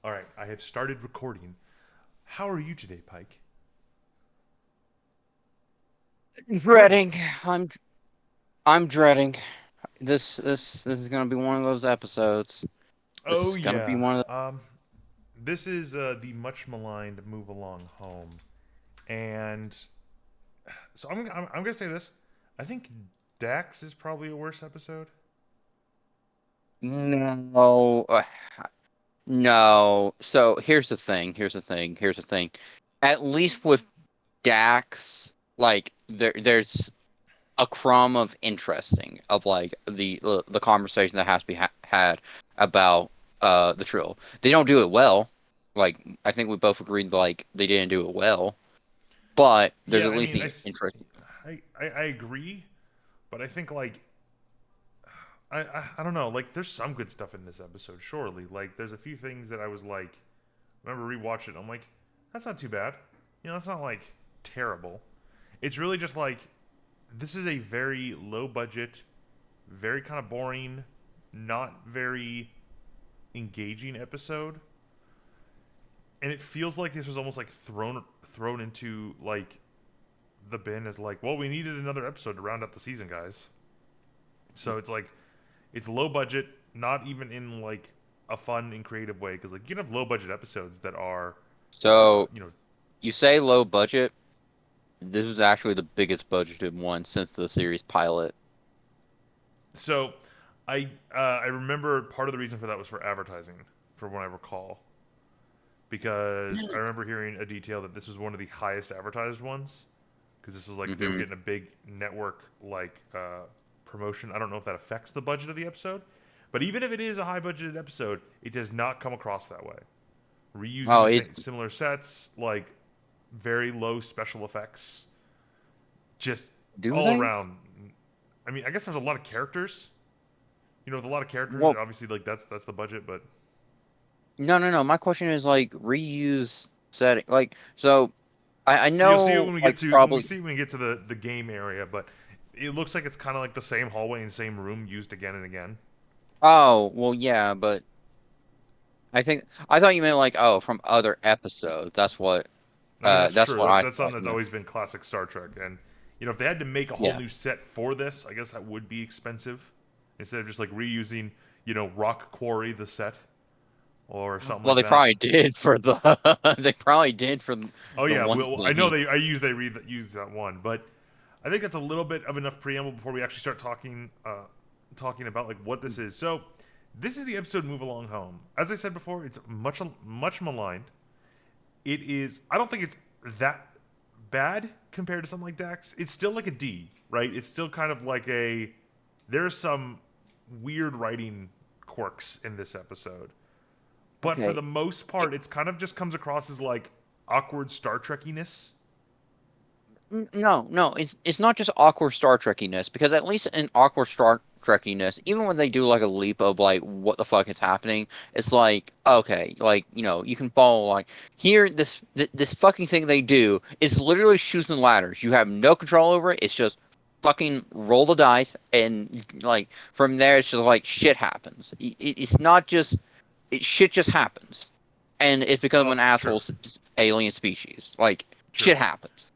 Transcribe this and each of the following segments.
All right, I have started recording. How are you today, Pike? Go ahead. Dreading. I'm dreading. This is gonna be one of those episodes. This Oh is gonna be yeah. one of This is the much maligned "Move Along Home," and so I'm gonna say this. I think Dax is probably a worse episode. the no, no. So here's the thing. Here's the thing. At least with Dax, like there's a crumb of interesting of like the conversation that has to be had about the trill. They don't do it well. Like I think we both agreed like they didn't do it well, but there's Yeah, at I least mean, the interesting. I agree, but I think like I don't know. Like, there's some good stuff in this episode. Surely, like, there's a few things that I was like, remember rewatching. I'm like, that's not too bad. That's not like terrible. It's really just like this is a very low budget, very kind of boring, not very engaging episode. And it feels like this was almost like thrown into like the bin as like, well, we needed another episode to round out the season, guys. So it's like it's low budget, not even in like a fun and creative way because like you can have low budget episodes that are, uh, So you know, you say low budget. This was actually the biggest budgeted one since the series pilot. so I remember part of the reason for that was for advertising, for what I recall, because I remember hearing a detail that this was one of the highest advertised ones because this was like they were Hmm. getting a big network like promotion. I don't know if that affects the budget of the episode, but even if it is a high budgeted episode, it does not come across that way. Reusing Oh, the it's similar sets, like very low special effects, just do all they? around. I mean, I guess there's a lot of characters. With a lot of characters, Well, obviously, like that's the budget. But no. My question is like reuse setting. Like so, I you'll see it know when we get like to probably. the game area. But it looks like it's kind of like the same hallway and same room used again and again. Oh well, yeah, but I thought you meant like from other episodes. I mean, that's That's true. what That's I that's thought something you that's meant. always been classic Star Trek. And if they had to make a whole Yeah. new set for this, I guess that would be expensive instead of just like reusing, Rock Quarry the set or something Well, like they that. probably did for the they probably did for Oh the yeah, ones well, they I know did. they read that use that one, but I think that's a little bit of enough preamble before we actually start talking about like what this is. So this is the episode "Move Along Home." As I said before, it's much maligned. It is. I don't think it's that bad compared to something like Dax. It's still like a D, right? It's still kind of like a. There's some weird writing quirks in this episode, but for Okay. the most part, it's kind of just comes across as like awkward Star Trekiness. No. It's not just awkward Star Trekiness because at least in awkward Star Trekiness, even when they do like a leap of like what the fuck is happening, it's like okay, like you can follow like here this fucking thing they do is literally shoots and ladders. You have no control over it. It's just fucking roll the dice and like from there it's just like shit happens. It's not just shit just happens, and it's because of an True, asshole alien species. Like true. shit happens.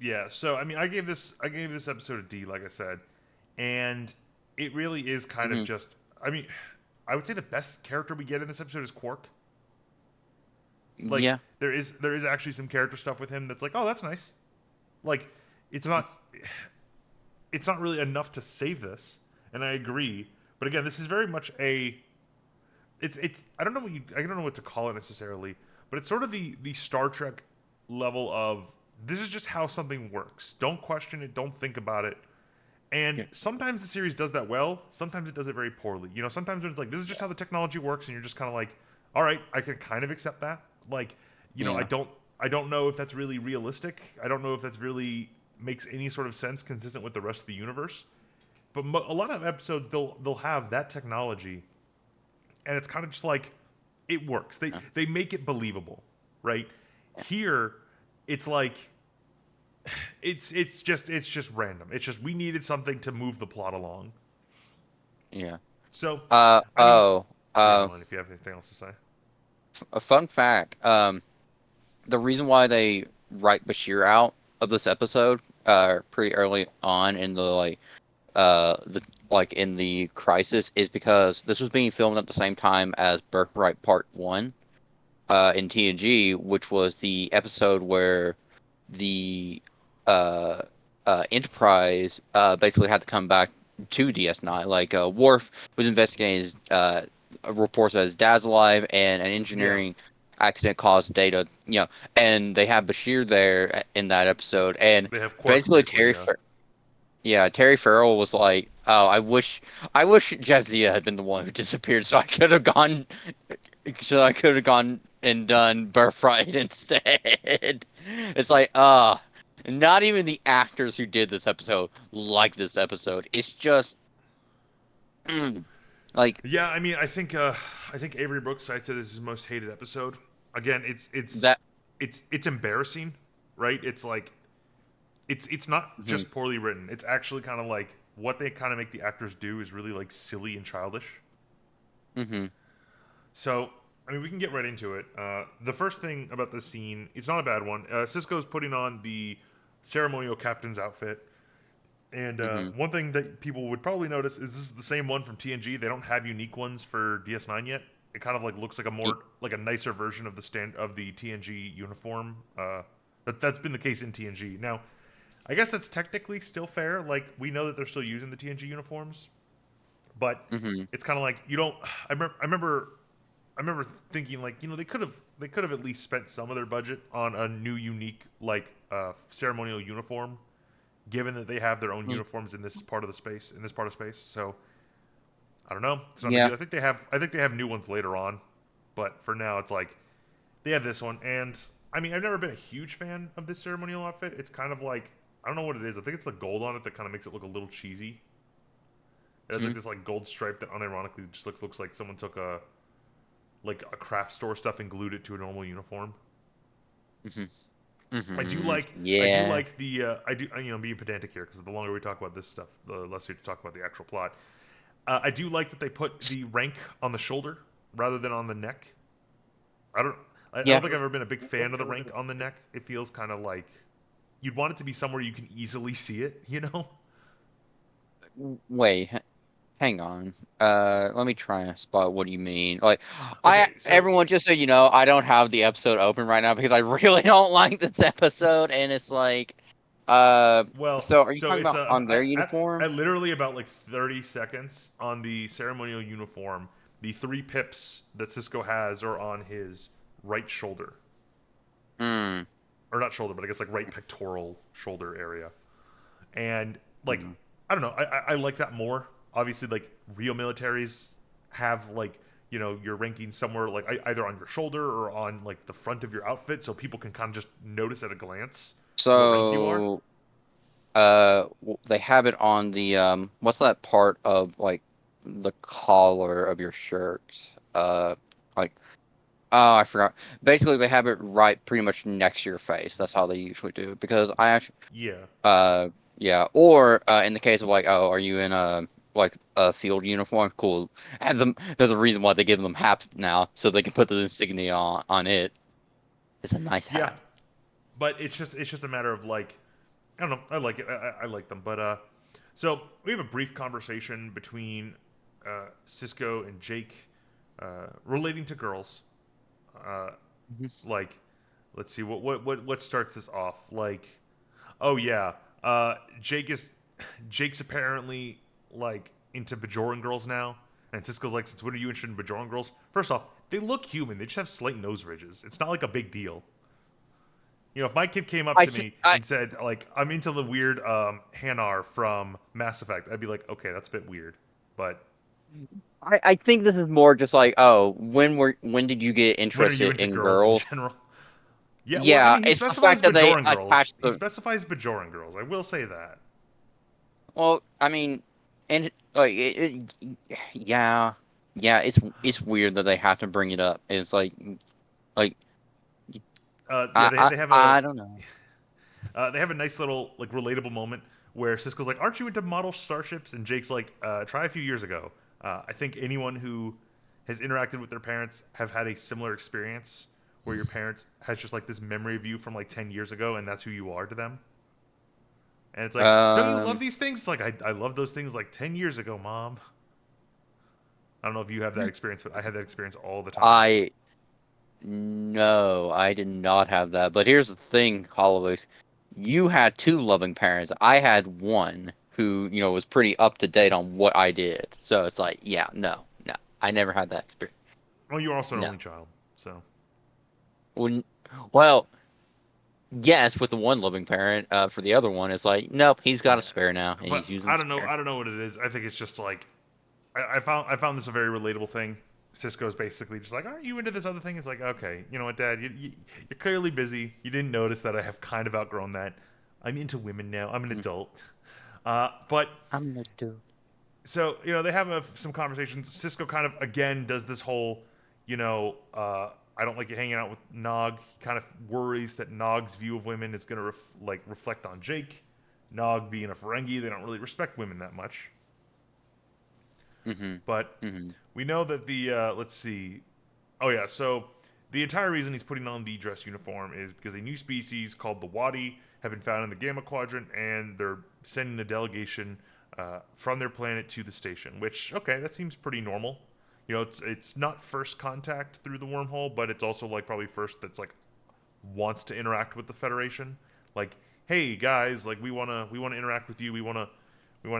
Yeah. So I mean, I gave this episode a D, like I said, and it really is kind of Hmm. just. I mean, I would say the best character we get in this episode is Quark. Like Yeah. there is actually some character stuff with him that's like, oh, that's nice. Like it's not really enough to save this, and I agree. But again, this is very much a it's I don't know what to call it necessarily, but it's sort of the Star Trek level of this is just how something works. Don't question it, don't think about it. And Yeah. sometimes the series does that well, sometimes it does it very poorly. Sometimes when it's like this is just how the technology works and you're just kind of like, all right, I can kind of accept that. Like, Yeah. I don't know if that's really realistic. I don't know if that's really makes any sort of sense consistent with the rest of the universe. But a lot of episodes they'll have that technology and it's kind of just like it works. They Yeah. they make it believable, right? Here, it's like it's just random. It's just we needed something to move the plot along. Yeah. So, Uh I mean, oh. yeah, Uh go on if you have anything else to say. a fun fact. The reason why they write Bashir out of this episode, pretty early on in the in the crisis, is because this was being filmed at the same time as Birthright Part One, in TNG, which was the episode where the uh, Enterprise basically had to come back to DS9. Worf was investigating reports that his dad's alive, and an Yeah, engineering accident caused Data, and they have Bashir there in that episode, and they have Quark basically briefly. Yeah, Yeah, Terry Farrell was like, "Oh, I wish Jadzia had been the one who disappeared, so I could have gone and done Birthright instead." It's like, not even the actors who did this episode like this episode. It's just, mm, like yeah. I mean, I think Avery Brooks cites it as his most hated episode. Again, that. it's embarrassing, right? It's like it's not Hmm. just poorly written. It's actually kind of like what they kind of make the actors do is really like silly and childish. Hmm. So, I mean, we can get right into it. The first thing about this scene, it's not a bad one. Cisco's putting on the ceremonial captain's outfit. And Hmm. one thing that people would probably notice is this is the same one from TNG. They don't have unique ones for DS9 yet. It kind of like looks like a more like a nicer version of the TNG uniform. That's been the case in TNG. Now, I guess that's technically still fair. Like we know that they're still using the TNG uniforms, but Hmm. it's kind of like you don't. I remember thinking like they could have at least spent some of their budget on a new unique like ceremonial uniform, given that they have their own uniforms in this part of the space in this part of space. So I don't know. It's not a big Yeah. deal. I think they have new ones later on, but for now it's like they have this one. And I mean I've never been a huge fan of this ceremonial outfit. It's kind of like I don't know what it is. I think it's the gold on it that kind of makes it look a little cheesy. It has Hmm. like this like gold stripe that unironically just looks like someone took a like a craft store stuff and glued it to a normal uniform. Hmm. I do Hmm. like I do Yeah. like the I do I'm being pedantic here because the longer we talk about this stuff, the less we talk about the actual plot. I do like that they put the rank on the shoulder rather than on the neck. I don't I Yeah. don't think I've ever been a big fan of the rank on the neck. It feels kind of like you'd want it to be somewhere you can easily see it. You know? Wait. Hang on. Let me try and spot what do you mean. Okay, so Everyone, just so you know, I don't have the episode open right now because I really don't like this episode, and it's like, uh, well, so are you so talking it's about on their uniform? at literally about like 30 seconds on the ceremonial uniform. The three pips that Cisco has are on his right shoulder, Hmm. or not shoulder, but I guess like right pectoral shoulder area. And like Hmm. I don't know, I like that more. Obviously, like real militaries have like your ranking somewhere like either on your shoulder or on like the front of your outfit, so people can kind of just notice at a glance what rank you are. So, they have it on the what's that part of like the collar of your shirt? Like, oh, I forgot. Basically, they have it right pretty much next to your face. That's how they usually do it because I actually. Yeah, Uh, yeah. Or in the case of like, oh, are you in a field uniform? Cool. And them. There's a reason why they give them hats now, so they can put the insignia on it. It's a nice yeah, hat. but it's just a matter of like I don't know. I like it. I like them, but so we have a brief conversation between Cisco and Jake relating to girls. Uh, Mhm. like, let's see what starts this off. Like, oh yeah, Jake's apparently like into Bajoran girls now, and Cisco's like, since when are you interested in Bajoran girls? First off, they look human. They just have slight nose ridges. It's not like a big deal. If my kid came up I to th- me I and said, like, I'm into the weird Hanar from Mass Effect, I'd be like, okay, that's a bit weird. But I think this is more just like, oh, when did you get when are you interested into in girls in girls? general? Yeah, well, I Yeah, mean, he it's the specifies fact that they Bajoran girls. attach He the. specifies Bajoran girls. I will say that. Well, I mean, and yeah, yeah, it's weird that they have to bring it up. It's like Yeah, I I don't know. they have a nice little like relatable moment where Cisco's like, "Aren't you into model starships?" And Jake's like, "Try a few years ago." I think anyone who has interacted with their parents have had a similar experience where your parent has just like this memory of you from like 10 years ago and that's who you are to them. And it's like, don't you love Um, these things? It's like, I love those things like 10 years ago, mom. I don't know if you have that experience, but I had that experience all the time. I no, I did not have that. But here's the thing, Holloway. You had two loving parents. I had one who, was pretty up to date on what I did. So it's like, yeah, no, no. I never had that experience. Well, you're also an No. only child, so. When, well, yes, with the one loving parent. For the other one, it's like, nope, he's got a Yeah. spare now, and But he's using I the don't know. spare. I don't know what it is. I think it's just like I found this a very relatable thing. Cisco's basically just like, aren't you into this other thing? It's like, okay, you know what, Dad? You're clearly busy. You didn't notice that I have kind of outgrown that. I'm into women now. I'm an Mm, adult. But I'm gonna do. so they have some conversations. Cisco kind of again does this whole, I don't like you hanging out with Nog. He kind of worries that Nog's view of women is going to reflect on Jake. Nog being a Ferengi, they don't really respect women that much. Mm-hmm. But Mm-hmm. we know that the let's see. Oh yeah, so the entire reason he's putting on the dress uniform is because a new species called the Wadi have been found in the Gamma Quadrant, and they're sending a delegation from their planet to the station. Which, okay, that seems pretty normal. It's not first contact through the wormhole, but it's also like probably first that's like wants to interact with the Federation. Like, hey guys, like we wanna interact with you. We wanna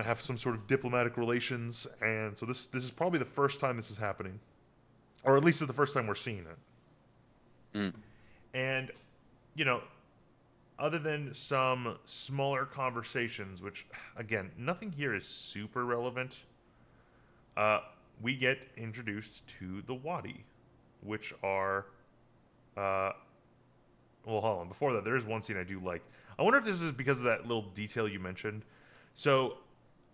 have some sort of diplomatic relations, and so this is probably the first time this is happening, or at least it's the first time we're seeing it. Mm. And you know, other than some smaller conversations, which again, nothing here is super relevant, uh, we get introduced to the Wadi, which are uh, well, hold on. Before that, there is one scene I do like. I wonder if this is because of that little detail you mentioned. So,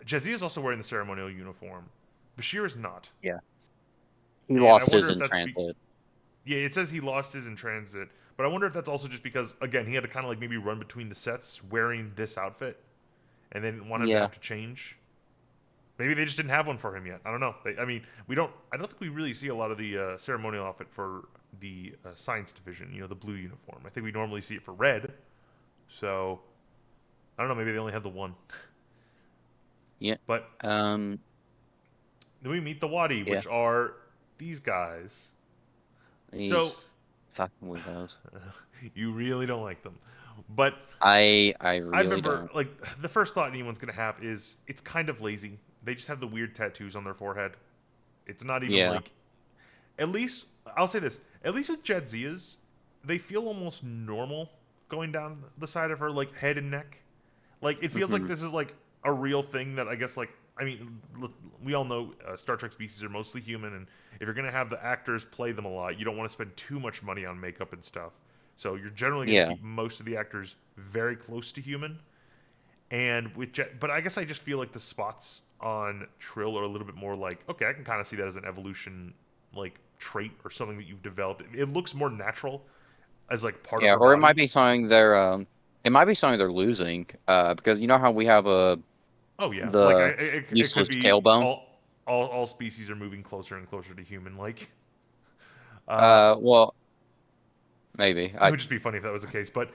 Jadzia is also wearing the ceremonial uniform. Bashir is not, Yeah, he and I lost wonder his if in that's transit. yeah. It says he lost his in transit, but I wonder if that's also just because again he had to kind of like maybe run between the sets wearing this outfit, and they didn't want him to Yeah. have to change. Maybe they just didn't have one for him yet. I don't know. I mean, we don't. I don't think we really see a lot of the ceremonial outfit for the science division. The blue uniform. I think we normally see it for red. So I don't know. Maybe they only had the one. Yeah. But Um. then we meet the Wadi, Yeah. which are these guys. So These fucking weirdos. you really don't like them. But I I really remember, don't. like, the first thought anyone's going to have is it's kind of lazy. They just have the weird tattoos on their forehead. It's not even Yeah. like. At least, I'll say this. At least with Jadzia's, they feel almost normal going down the side of her, like, head and neck. Like, it feels like Mm-hmm. this is, like, a real thing that I guess, like, I mean, we all know Star Trek species are mostly human, and if you're going to have the actors play them a lot, you don't want to spend too much money on makeup and stuff. So you're generally going to Yeah. keep most of the actors very close to human. And with but I guess I just feel like the spots on Trill are a little bit more like, okay, I can kind of see that as an evolution, like, trait or something that you've developed. It looks more natural as like part of Yeah. her Or it might body. be something they're It might be something they're losing. Because you know how we have Oh yeah, like the it could useless be tailbone. all species are moving closer and closer to human. Like, uh, Well, maybe. it I. would just be funny if that was the case. But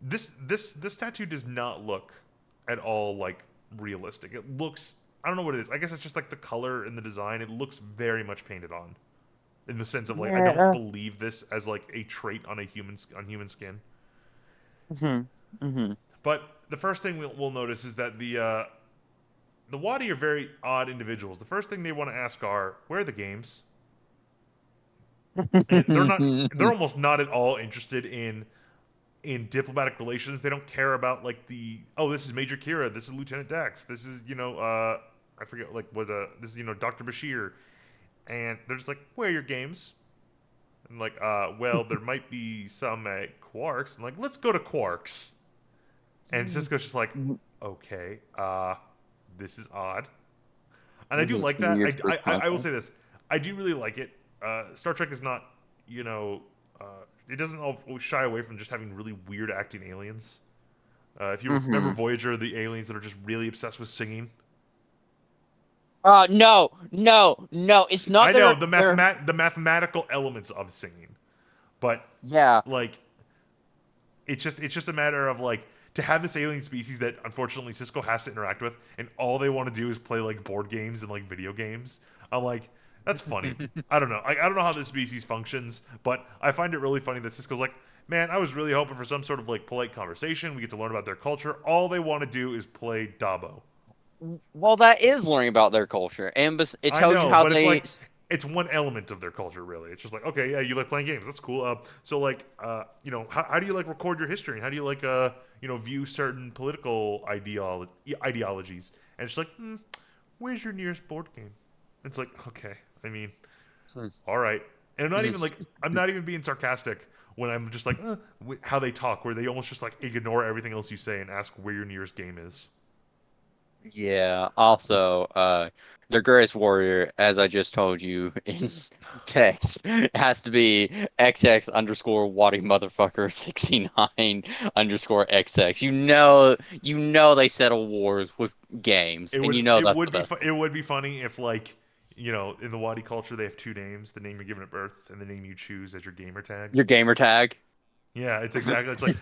this tattoo does not look at all like realistic. It looks, I don't know what it is. I guess it's just like the color and the design. It looks very much painted on, in the sense of like I don't Yeah. believe this as like a trait on human skin. Mhm. Mhm. But the first thing we'll notice is that the Wadi are very odd individuals. The first thing they want to ask are, where are the games? And they're almost not at all interested in diplomatic relations. They don't care about like this is Major Kira, this is Lieutenant Dax, this is I forget like what this is Dr. Bashir, and they're just like, where are your games? And like, well, there might be some at Quarks. And like, let's go to Quarks. And Cisco's just like, okay, this is odd. And I This do is like that. weird first I will contact. say this. I do really like it. Star Trek is not, you know, it doesn't always shy away from just having really weird acting aliens. If you remember Mhm. Voyager, the aliens that are just really obsessed with singing. No, no, no. It's not I know their. the mathematical elements of singing, but Yeah. like it's just a matter of like to have this alien species that unfortunately Cisco has to interact with, and all they want to do is play like board games and like video games. I'm like, that's funny. I don't know. I don't know how this species functions, but I find it really funny that Cisco's like, man, I was really hoping for some sort of like polite conversation. We get to learn about their culture. All they want to do is play Dabo. Well, that is learning about their culture, and it I tells you know, how but it's they. like it's one element of their culture, really. It's just like, okay, yeah, you like playing games. That's cool. So like, how do you like record your history? And how do you like, view certain political ideologies? And it's like, where's your nearest board game? It's like, okay, I mean, all right. And I'm not even being sarcastic when I'm just like, how they talk, where they almost just like ignore everything else you say and ask where your nearest game is. Yeah. Also, their greatest warrior, as I just told you in text, has to be XX underscore Waddy motherfucker 69 underscore XX. You know they settle wars with games, It and would you know it that's would the be best. it would be funny if like in the Wadi culture they have two names: the name you're given at birth and the name you choose as your gamer tag. Your gamer tag. Yeah, it's like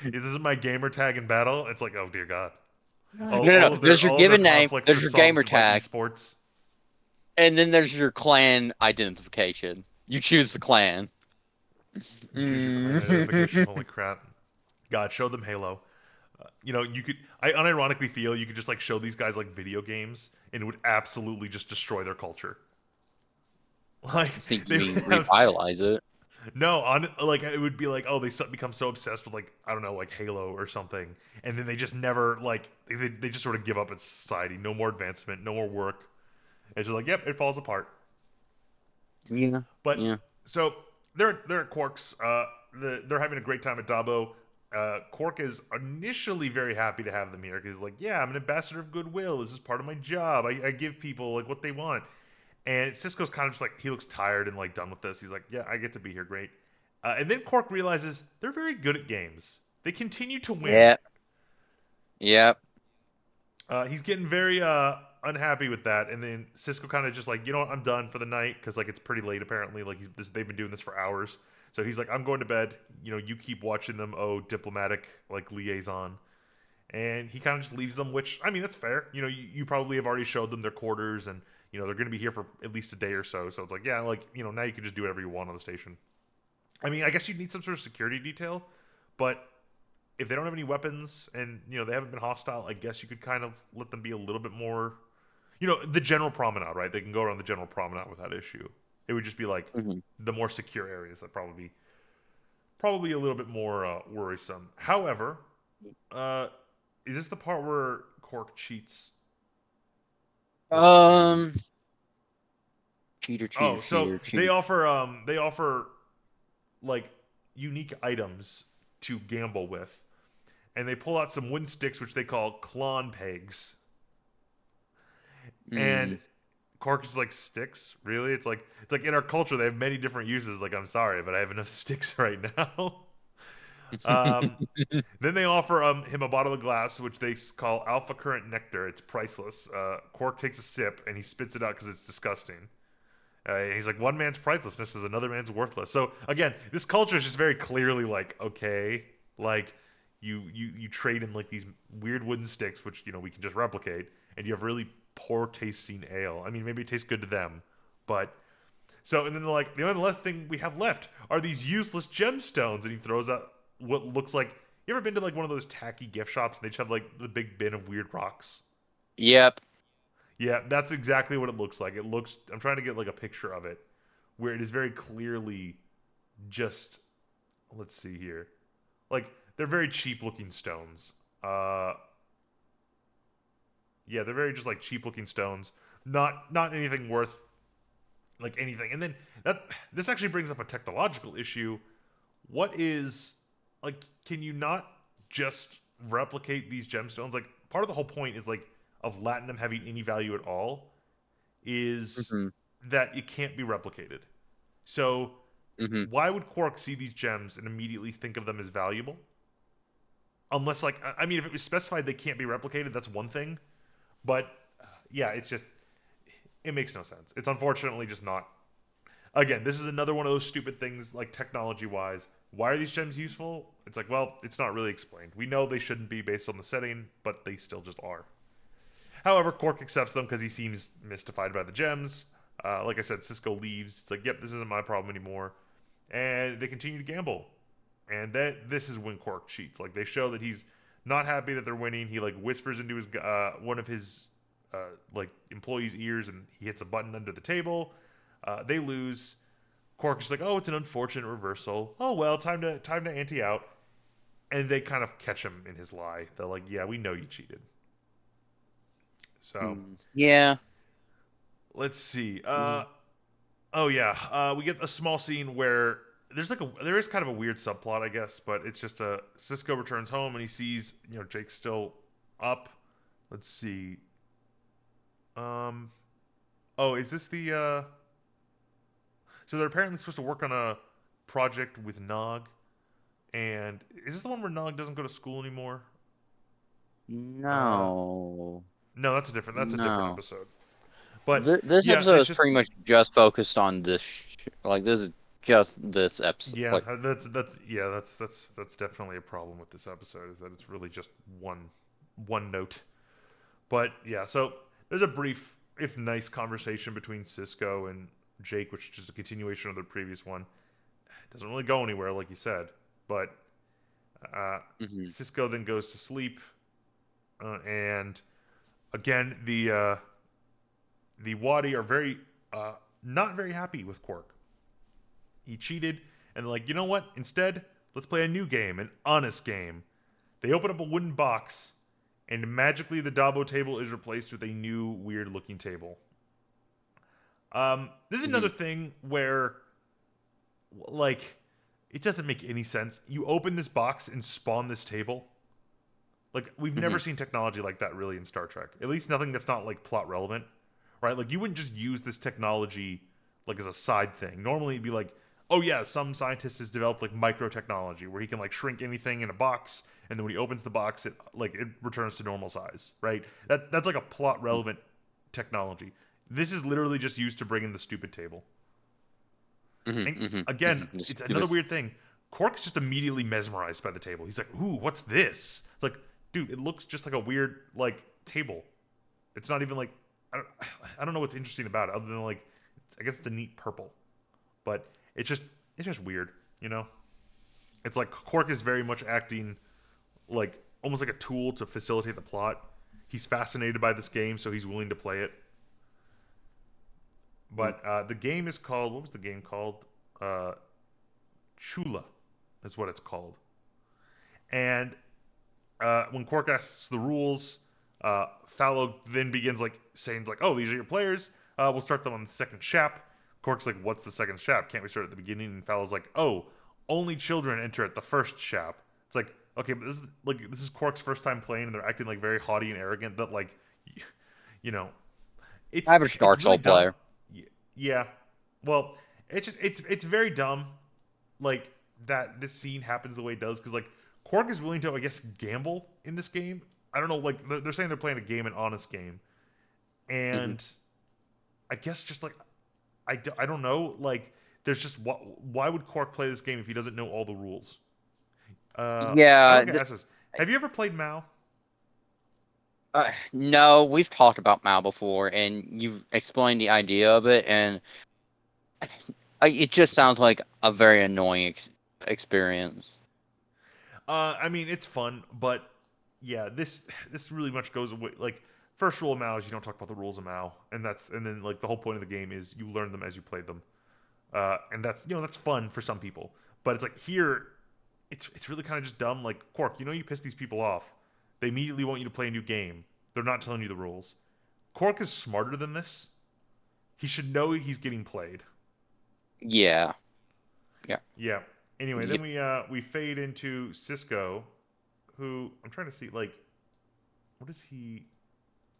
this is my gamer tag in battle. It's like, oh dear God, No, no, no. There's your all of their given name. conflicts are There's your gamer solved by tag, esports. and then there's your clan identification. You choose the clan. You choose your clan identification. Mm. Holy crap! God, show them Halo. You could. I unironically feel you could just like show these guys like video games, and it would absolutely just destroy their culture. Like I think you they would mean have revitalize it. no, on like it would be like, oh, become so obsessed with like I don't know, like Halo or something, and then they just never like they just sort of give up as society. No more advancement, no more work. It's just like, yep, it falls apart. Yeah, But yeah. so they're at Quark's. They're having a great time at Dabo. Quark is initially very happy to have them here because, like, yeah, I'm an ambassador of goodwill. This is part of my job. I give people like what they want. And Cisco's kind of just like he looks tired and like done with this. He's like, yeah, I get to be here, great. And then Quark realizes they're very good at games. They continue to win. Yep, yep. He's getting very unhappy with that, and then Cisco kind of just like, you know what, I'm done for the night because like it's pretty late apparently. Like they've been doing this for hours, so he's like, I'm going to bed. You keep watching them. Oh, diplomatic like liaison, and he kind of just leaves them. Which I mean, that's fair. You probably have already showed them their quarters, and they're going to be here for at least a day or so. So it's like, yeah, like now you can just do whatever you want on the station. I mean, I guess you'd need some sort of security detail, but if they don't have any weapons and they haven't been hostile, I guess you could kind of let them be a little bit more, the general promenade, right? They can go around the general promenade without issue. It would just be like Hmm. the more secure areas that probably a little bit more worrisome. However, uh, is this the part where Cork cheats? Let's see. Um, cheater, cheater, Oh, so cheater, they cheater. offer like unique items to gamble with, and they pull out some wooden sticks which they call Klon pegs. And Mm. Cork is like, sticks? Really? It's like in our culture they have many different uses. Like, I'm sorry, but I have enough sticks right now. um, then they offer him a bottle of glass, which they call Alpha Current Nectar. It's priceless. Quark takes a sip and he spits it out because it's disgusting. And he's like, one man's pricelessness is another man's worthless. So again, this culture is just very clearly like, okay, like you trade in like these weird wooden sticks, which we can just replicate, and you have really poor tasting ale. I mean, maybe it tastes good to them, but so and then they're like, the only last thing we have left are these useless gemstones, and he throws out what looks like. You ever been to like one of those tacky gift shops and they just have like the big bin of weird rocks? Yep. Yeah, that's exactly what it looks like. It looks. I'm trying to get like a picture of it, where it is very clearly just. Let's see here, like they're very cheap looking stones. Uh, yeah, they're very just like cheap looking stones. Not anything worth like anything. And then this actually brings up a technological issue. What is like? Can you not just replicate these gemstones? Like part of the whole point is like of latinum having any value at all is Hmm. that it can't be replicated. So Hmm. why would Quark see these gems and immediately think of them as valuable? Unless like I mean if it was specified they can't be replicated, that's one thing. But yeah, it's just it makes no sense. It's unfortunately just not. Again, this is another one of those stupid things, like technology wise. Why are these gems useful? It's like, well, it's not really explained. We know they shouldn't be based on the setting, but they still just are. However, Quark accepts them because he seems mystified by the gems. Like I said, Cisco leaves. It's like, yep, this isn't my problem anymore. And they continue to gamble. And this is when Quark cheats. Like, they show that he's not happy that they're winning. He, like, whispers into his one of his, like, employees' ears, and he hits a button under the table. They lose. Quark is like, oh, it's an unfortunate reversal. Oh, well, time to ante out. And they kind of catch him in his lie. They're like, yeah, we know you cheated. So Yeah. let's see. Oh yeah. We get a small scene where there is kind of a weird subplot, I guess, but it's just Cisco returns home and he sees Jake's still up. Let's see. Oh, is this the? So they're apparently supposed to work on a project with Nog, and is this the one where Nog doesn't go to school anymore? Uh, No. no, that's a different No. episode. But This yeah, episode it's is just pretty much just focused on this. Like this is just this episode. yeah, Like that's definitely a problem with this episode is that it's really just one note. But yeah, so there's a brief, if nice, conversation between Cisco and Jake, which is just a continuation of the previous one. It doesn't really go anywhere, like you said. But hmm Cisco then goes to sleep, and again the Wadi are very not very happy with Quark. He cheated, and they're like, you know what? Instead, let's play a new game, an honest game. They open up a wooden box, and magically the Dabo table is replaced with a new weird-looking table. This is hmm another thing where, like, it doesn't make any sense. You open this box and spawn this table. Like, we've never hmm seen technology like that really in Star Trek. At least nothing that's not like plot relevant, right? Like, you wouldn't just use this technology like as a side thing. Normally, it'd be like, oh yeah, some scientist has developed like micro technology where he can like shrink anything in a box, and then when he opens the box, it returns to normal size, right? That's like a plot relevant technology. This is literally just used to bring in the stupid table. And again, Just it's give another us. weird thing. Quark's just immediately mesmerized by the table. He's like, "Ooh, what's this?" It's like, dude, it looks just like a weird like table. It's not even like I don't, I don't know what's interesting about it other than like I guess it's a neat purple, but it's just weird, you know. It's like Quark is very much acting like almost like a tool to facilitate the plot. He's fascinated by this game, so he's willing to play it. But the game is called what was the game called? Uh, Chula is what it's called. And when Quark asks the rules, Fallow then begins like saying like, "Oh, these are your players. We'll start them on the second shap." Quark's like, "What's the second shap? Can't we start at the beginning?" And Fallow's like, "Oh, only children enter at the first shap." It's like, okay, but this is Quark's first time playing, and they're acting like very haughty and arrogant. That like, you know, Average it's Dark really Soul dumb. player. Yeah, well, it's very dumb like that this scene happens the way it does because like Quark is willing to I guess gamble in this game. I don't know, like they're saying they're playing a game, an honest game, hmm and I guess just like I don't know, like there's just why would Quark play this game if he doesn't know all the rules? I Yeah. don't get ask this. Have you ever played Mao? No, we've talked about Mal before, and you've explained the idea of it, and it just sounds like a very annoying experience. I mean it's fun, but yeah, this really much goes away. Like first rule of Mao is you don't talk about the rules of Mao, and then like the whole point of the game is you learn them as you play them. And that's that's fun for some people. But it's like here, it's really kind of just dumb. Like Quark, you piss these people off. They immediately want you to play a new game. They're not telling you the rules. Quark is smarter than this. He should know he's getting played. Yeah. Yeah. Yeah. Anyway, then Yep. we fade into Cisco, who I'm trying to see like what is he?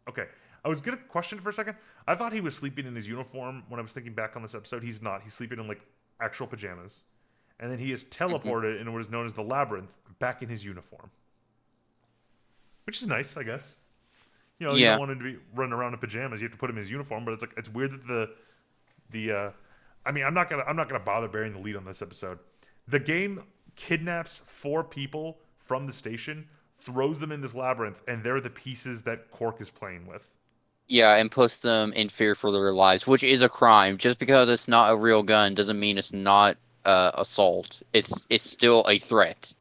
Okay, I was gonna question for a second. I thought he was sleeping in his uniform when I was thinking back on this episode. He's not. He's sleeping in like actual pajamas, and then he is hmm teleported in what is known as the labyrinth back in his uniform, which is nice, I guess. you don't Yeah. want him to be running around in pajamas. You have to put him in his uniform. But it's like it's weird that the I mean, I'm not gonna bother bearing the lead on this episode. The game kidnaps 4 people from the station, throws them in this labyrinth, and they're the pieces that Cork is playing with. Yeah, and puts them in fear for their lives, which is a crime. Just because it's not a real gun doesn't mean it's not assault. It's still a threat.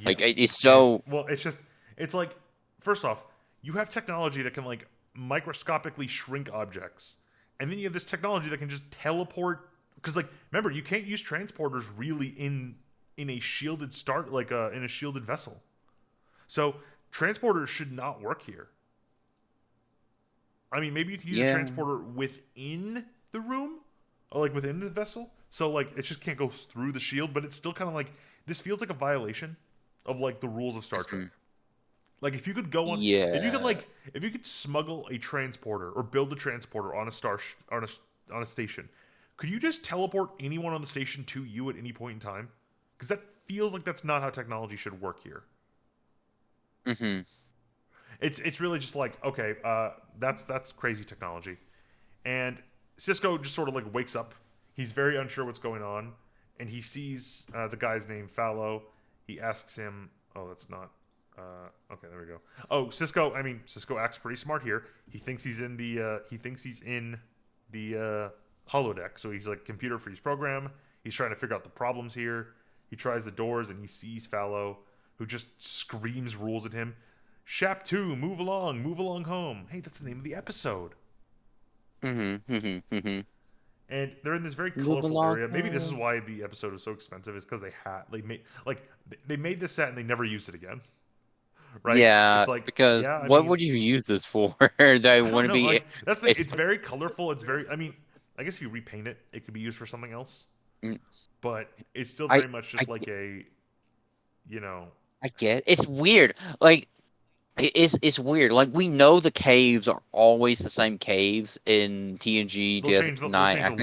Like Yes, it's and so. well, it's like first off, you have technology that can like microscopically shrink objects, and then you have this technology that can just teleport. Because like remember, you can't use transporters really in a shielded start like in a shielded vessel. So transporters should not work here. I mean, maybe you could use a Yeah. transporter within the room, or like within the vessel. So like it just can't go through the shield, but it's still kind of like this feels like a violation of like the rules of Star Trek. Mhm. Like if you could go on, Yeah. if you could smuggle a transporter or build a transporter on a on a station, could you just teleport anyone on the station to you at any point in time? Because that feels like that's not how technology should work here. Hmm. It's really just like okay, that's crazy technology, and Cisco just sort of like wakes up. He's very unsure what's going on, and he sees the guy's name Fallow. He asks him, "Oh, that's not." Okay, there we go. Oh, Cisco. I mean, Cisco acts pretty smart here. He thinks he's in the holodeck. So he's like computer freeze program. He's trying to figure out the problems here. He tries the doors and he sees Fallow, who just screams rules at him. Shap 2, move along home. Hey, that's the name of the episode. Hmm. Hmm. Hmm. And they're in this very Move colorful along. area. Maybe this is why the episode was so expensive, is because they made this set and they never used it again. Right? Yeah, It's like, because yeah, I what mean, would you use this for? That I don't wouldn't know. be. Like that's the thing. It's. It's very colorful. It's very. I mean, I guess if you repaint it, it could be used for something else. Mm, But it's still I. very much I. just like a, you know, I get. It's weird. Like it's weird. Like we know the caves are always the same caves in TNG they'll DS9. change the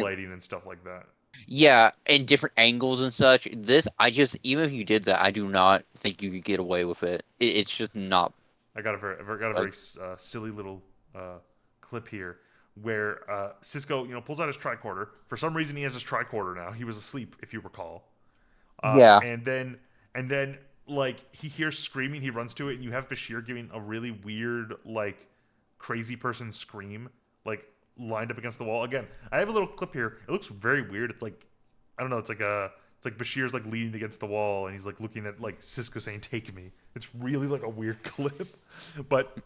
lighting and stuff like that. Yeah, and different angles and such. This, I just, even if you did that, I do not think you could get away with it. It's just not I got a very like, silly little clip here where Cisco, pulls out his tricorder. For some reason, he has his tricorder now. He was asleep, if you recall. Uh, yeah. and then and then like he hears screaming, he runs to it, and you have Bashir giving a really weird like crazy person scream, like lined up against the wall. Again, I have a little clip here. It looks very weird. It's like I don't know. It's like Bashir's like leaning against the wall, and he's like looking at like Cisco saying "Take me." It's really like a weird clip, but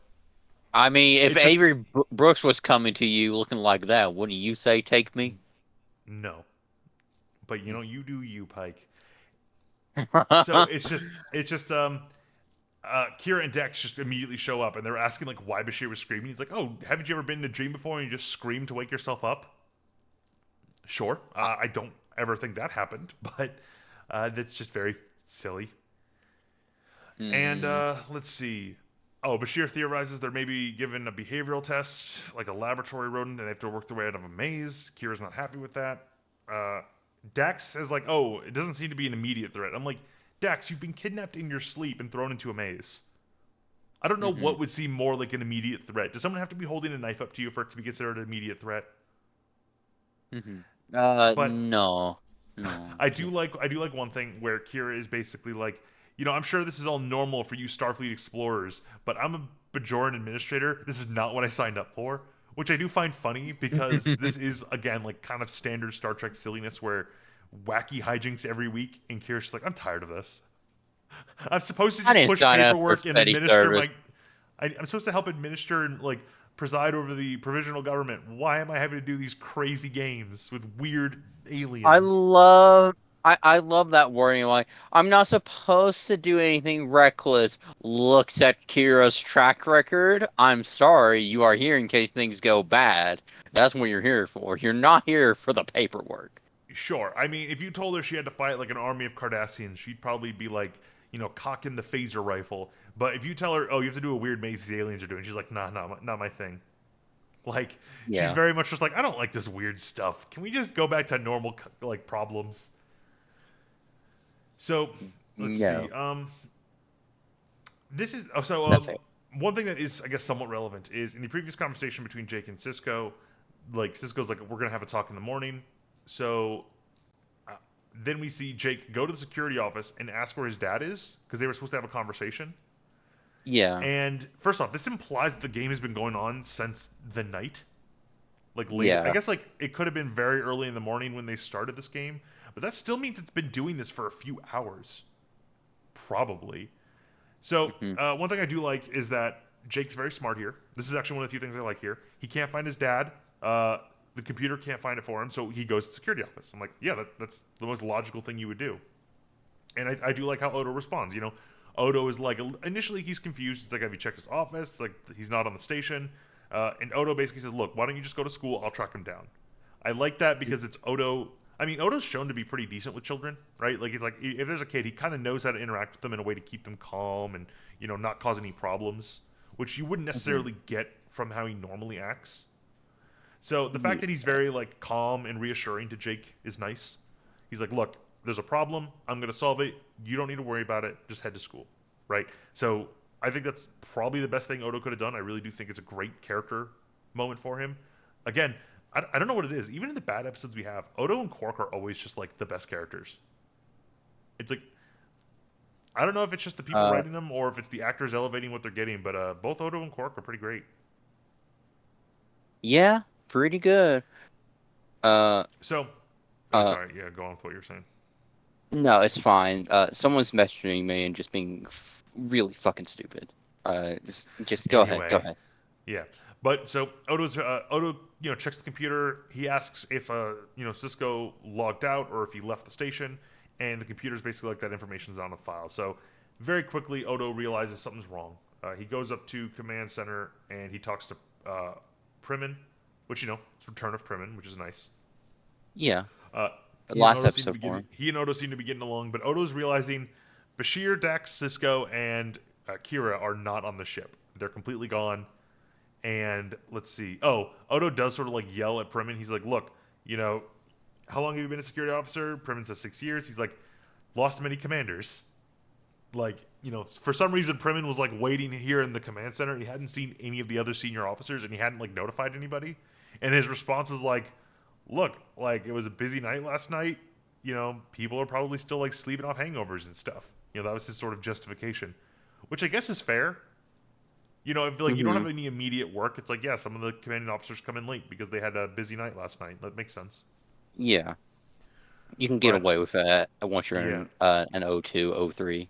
I mean, if it's just Avery Brooks was coming to you looking like that, wouldn't you say, take me? no. But you do you, Pike. So Kira and Dex just immediately show up and they're asking like why Bashir was screaming. He's like, "Oh, haven't you ever been in a dream before and you just scream to wake yourself up?" Sure, I don't ever think that happened, but that's just very silly. And Hmm. let's see. Oh, Bashir theorizes they're maybe given a behavioral test, like a laboratory rodent, and they have to work their way out of a maze. Kira's not happy with that. Uh, Dax says like, "Oh, it doesn't seem to be an immediate threat." I'm like, Dax, you've been kidnapped in your sleep and thrown into a maze. I don't know Hmm. what would seem more like an immediate threat. Does someone have to be holding a knife up to you for it to be considered an immediate threat? Hmm. But No. No. I do like one thing where Kira is basically like, I'm sure this is all normal for you Starfleet explorers, but I'm a Bajoran administrator. This is not what I signed up for, which I do find funny because this is again like kind of standard Star Trek silliness where wacky hijinks every week, and Kira's just like, I'm tired of this. I'm supposed to I just didn't push sign up for paperwork and steady administer service. my. I'm supposed to help administer and like preside over the provisional government. Why am I having to do these crazy games with weird I aliens? love I love that wording. Like, I'm not supposed to do anything reckless. Looks at Kira's track record. I'm sorry, you are here in case things go bad. That's what you're here for. You're not here for the paperwork. Sure. I mean, if you told her she had to fight like an army of Cardassians, she'd probably be like, cocking the phaser rifle. But if you tell her, oh, you have to do a weird maze the aliens are doing, she's like, nah, not my thing. Like, she's Yeah. very much just like, I don't like this weird stuff. Can we just go back to normal like problems? So let's see. No. This is oh, so That's fair. one thing that is, I guess, somewhat relevant is in the previous conversation between Jake and Cisco, like Cisco's like, we're gonna have a talk in the morning. So uh, then we see Jake go to the security office and ask where his dad is because they were supposed to have a conversation. Yeah. And first off, this implies that the game has been going on since the night, like late. I Yeah. guess like it could have been very early in the morning when they started this game, but that still means it's been doing this for a few hours, probably. So Hmm. one thing I do like is that Jake's very smart here. This is actually one of the few things I like here. He can't find his dad. The computer can't find it for him, so he goes to the security office. I'm like, yeah, that's the most logical thing you would do. And I do like how Odo responds. You know, Odo is like, initially he's confused. It's like, have you checked his office? Like, he's not on the station. And Odo basically says, look, why don't you just go to school? I'll track him down. I like that because it's Odo. I mean, Odo's shown to be pretty decent with children, right? Like, it's like if there's a kid, he kind of knows how to interact with them in a way to keep them calm and, you know, not cause any problems, which you wouldn't Hmm. necessarily get from how he normally acts. So the fact Yeah. that he's very like calm and reassuring to Jake is nice. He's like, "Look, there's a problem. I'm going to solve it. You don't need to worry about it. Just head to school." Right? So, I think that's probably the best thing Odo could have done. I really do think it's a great character moment for him. Again, I don't know what it is. Even in the bad episodes we have, Odo and Quark are always just like the best characters. It's like I don't know if it's just the people Uh, writing them or if it's the actors elevating what they're getting, but both Odo and Quark are pretty great. yeah, pretty good. Uh, So, uh, sorry, yeah, go on with what you're saying. no, it's fine. Someone's messaging me and just being really fucking stupid. Just go ahead. Go Anyway, ahead. yeah, but so Odo, you know, checks the computer. He asks if you know, Cisco logged out or if he left the station, and the computer's basically like that information's on the file. So very quickly, Odo realizes something's wrong. He goes up to command center and he talks to Primin, which, you know, it's Return of Primin, which is nice. Yeah, Uh, he and last Odo seem to episode be for getting him. he and Odo seem to be getting along, but Odo's realizing Bashir, Dax, Cisco, and Kira are not on the ship. They're completely gone. And let's see. Oh, Odo does sort of like yell at Primin. He's like, "Look, you know, how long have you been a security officer?" Primin says 6 years. He's like, "Lost many commanders." Like, you know, for some reason, Primin was like waiting here in the command center. He hadn't seen any of the other senior officers, and he hadn't like notified anybody. And his response was like, "Look, like it was a busy night last night. You know, people are probably still like sleeping off hangovers and stuff." You know, that was his sort of justification, which I guess is fair. You know, if like you don't Hmm. have any immediate work, it's like, yeah, some of the commanding officers come in late because they had a busy night last night. That makes sense. Yeah, you can get But away with that once you're yeah, in an O2, O3.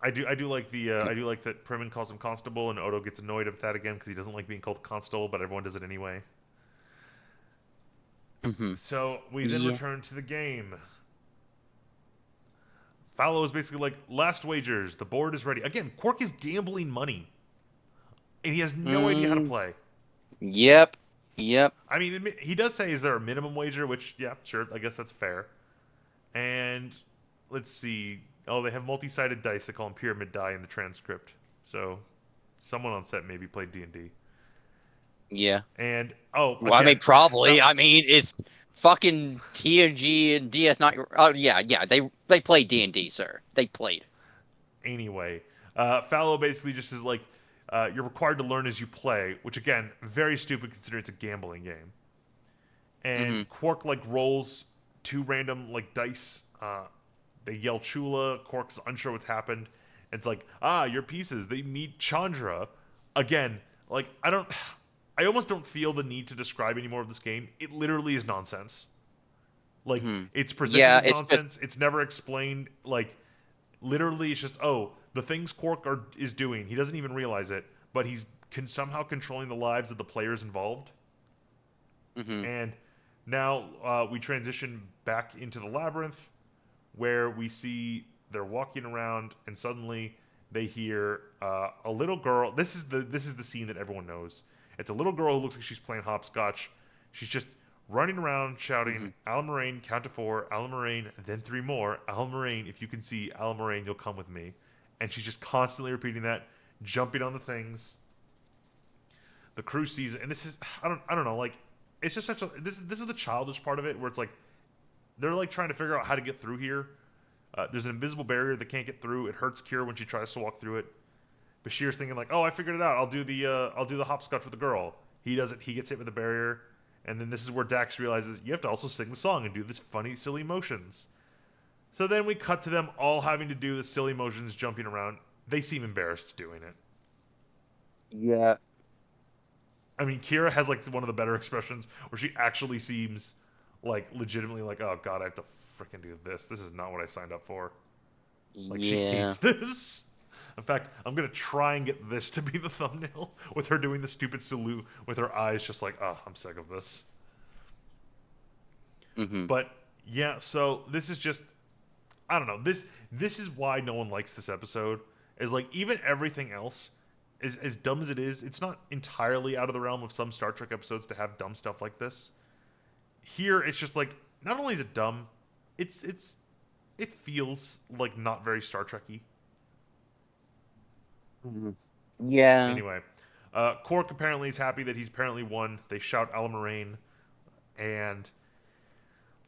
I do like the I do like that Primin calls him Constable and Odo gets annoyed at that again because he doesn't like being called Constable, but everyone does it anyway. Hmm. So we then Yeah. return to the game. Fallow is basically like, last wagers, the board is ready. Again, Quark is gambling money, and he has no idea how to Mm, play. yep. Yep. I mean, he does say, is there a minimum wager? Which, yeah, sure, I guess that's fair. And let's see. Oh, they have multi-sided dice. They call them pyramid die in the transcript. So someone on set maybe played D&D. Yeah. And oh, Well, I mean, again, probably. I mean, it's fucking TNG and DS9. Oh yeah, yeah. They played D&D, sir. They played. anyway, Fallow basically just is like, you're required to learn as you play, which again, very stupid considering it's a gambling game. Hmm. And Quark like rolls two random like dice. They yell Chula. Quark's unsure what's happened. It's like, your pieces. They meet Chandra. Again, like I don't. I almost don't feel the need to describe any more of this game. It literally is nonsense. Like Hmm. it's presented Yeah, as it's just. nonsense. It's never explained. Like literally, it's just, oh, the things is doing. He doesn't even realize it, but he's somehow controlling the lives of the players involved. Hmm. And now we transition back into the labyrinth where we see they're walking around and suddenly they hear a little girl. This is the scene that everyone knows. It's a little girl who looks like she's playing hopscotch. She's just running around shouting, Hmm. "Almarane, count to four, Almarane, then three more. Almarane, if you can see Almarane, you'll come with me." And she's just constantly repeating that, jumping on the things. The crew sees it, and this is I don't know, like it's just such a this is the childish part of it where it's like they're like trying to figure out how to get through here. There's an invisible barrier that can't get through. It hurts Kira when she tries to walk through it. Bashir's thinking like, "Oh, I figured it out. I'll do the hopscotch with the girl." He does it. He gets hit with the barrier, and then this is where Dax realizes you have to also sing the song and do this funny, silly motions. So then we cut to them all having to do the silly motions, jumping around. They seem embarrassed doing it. Yeah. I mean, Kira has like one of the better expressions where she actually seems like legitimately like, "Oh God, I have to freaking do this. This is not what I signed up for." Like she Yeah. hates this. In fact, I'm gonna try and get this to be the thumbnail with her doing the stupid salute with her eyes just like, "Oh, I'm sick of this." Hmm. But yeah, so this is just I don't know. This is why no one likes this episode. Is like even everything else, as dumb as it is, it's not entirely out of the realm of some Star Trek episodes to have dumb stuff like this. Here, it's just like not only is it dumb, it's it feels like not very Star Trekky. Hmm. Yeah. Anyway, Quark apparently is happy that he's apparently won. They shout Alamarain, and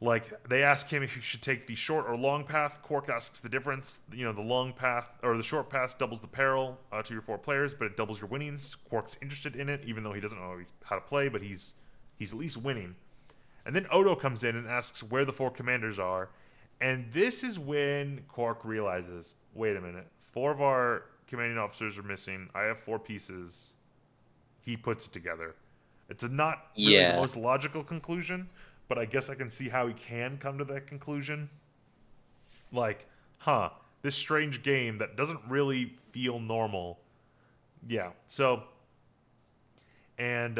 like they ask him if he should take the short or long path. Quark asks the difference. You know, the long path or the short path doubles the peril to your 4 players, but it doubles your winnings. Quark's interested in it, even though he doesn't know how to play, but he's at least winning. And then Odo comes in and asks where the 4 commanders are, and this is when Quark realizes, wait a minute, 4 of our commanding officers are missing. I have 4 pieces. He puts it together. It's not really the Yeah. most logical conclusion, but I guess I can see how he can come to that conclusion. Like, huh, this strange game that doesn't really feel normal. Yeah. So, and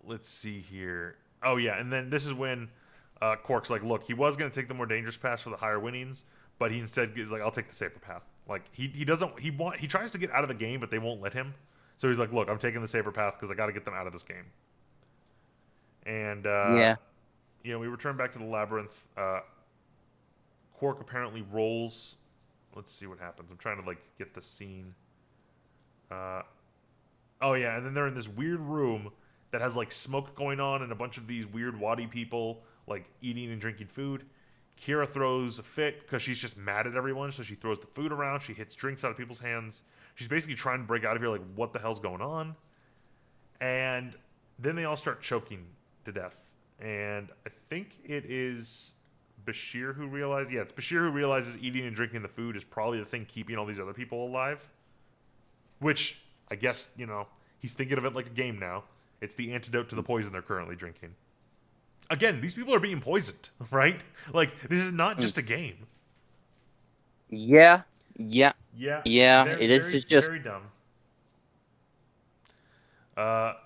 let's see here. Oh yeah, and then this is when Quark's like, look, he was gonna take the more dangerous path for the higher winnings, but he instead is like, I'll take the safer path. Like he doesn't he tries to get out of the game, but they won't let him. So he's like, look, I'm taking the safer path because I got to get them out of this game. And Yeah. we return back to the labyrinth. Quark apparently rolls. Let's see what happens. I'm trying to like get the scene. Uh, oh yeah, and then they're in this weird room that has like smoke going on and a bunch of these weird waddy people like eating and drinking food. Kira throws a fit because she's just mad at everyone, so she throws the food around. She hits drinks out of people's hands. She's basically trying to break out of here, like, what the hell's going on? And then they all start choking to death. And I think it is Bashir who realizes, yeah, it's Bashir who realizes eating and drinking the food is probably the thing keeping all these other people alive. Which, I guess, he's thinking of it like a game now. It's the antidote to the poison they're currently drinking. Again, these people are being poisoned, right? Like, this is not just a game. Yeah. Yeah. Yeah, Yeah. very, It is very, just. very dumb.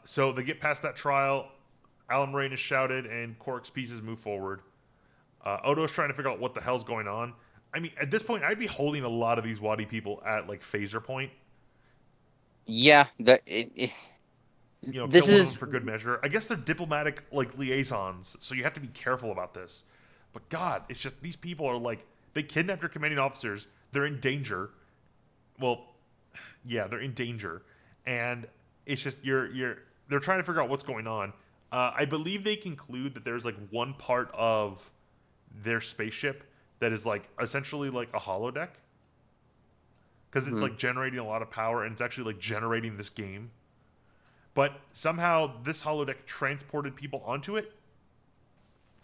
So they get past that trial. Alan Moraine is shouted, and Quark's pieces move forward. Odo's trying to figure out what the hell's going on. I mean, at this point, I'd be holding a lot of these Wadi people at like phaser point. Yeah. Kill This one of them is. for good measure. I guess they're diplomatic like liaisons, so you have to be careful about this. But God, it's just these people are like they kidnapped your commanding officers. They're in danger. Well, yeah, they're in danger, and it's just you're they're trying to figure out what's going on. I believe they conclude that there's like one part of their spaceship that is like essentially like a holodeck because it's Mhm. like generating a lot of power and it's actually like generating this game. But somehow this holodeck transported people onto it.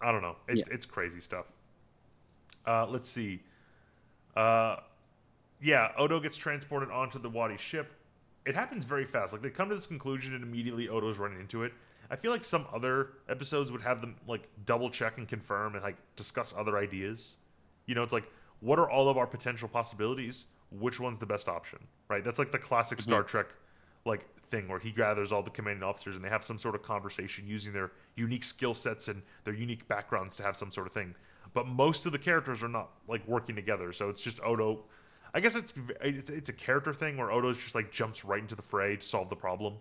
I don't know. Yeah. It's crazy stuff. Let's see. Uh, yeah, Odo gets transported onto the Wadi ship. It happens very fast. Like they come to this conclusion and immediately Odo's running into it. I feel like some other episodes would have them like double check and confirm and like discuss other ideas. It's like what are all of our potential possibilities? Which one's the best option? Right? That's like the classic Mhm. Star Trek like thing where he gathers all the commanding officers and they have some sort of conversation using their unique skill sets and their unique backgrounds to have some sort of thing. But most of the characters are not like working together, so it's just Odo. I guess it's a character thing where Odo's just like jumps right into the fray to solve the problem.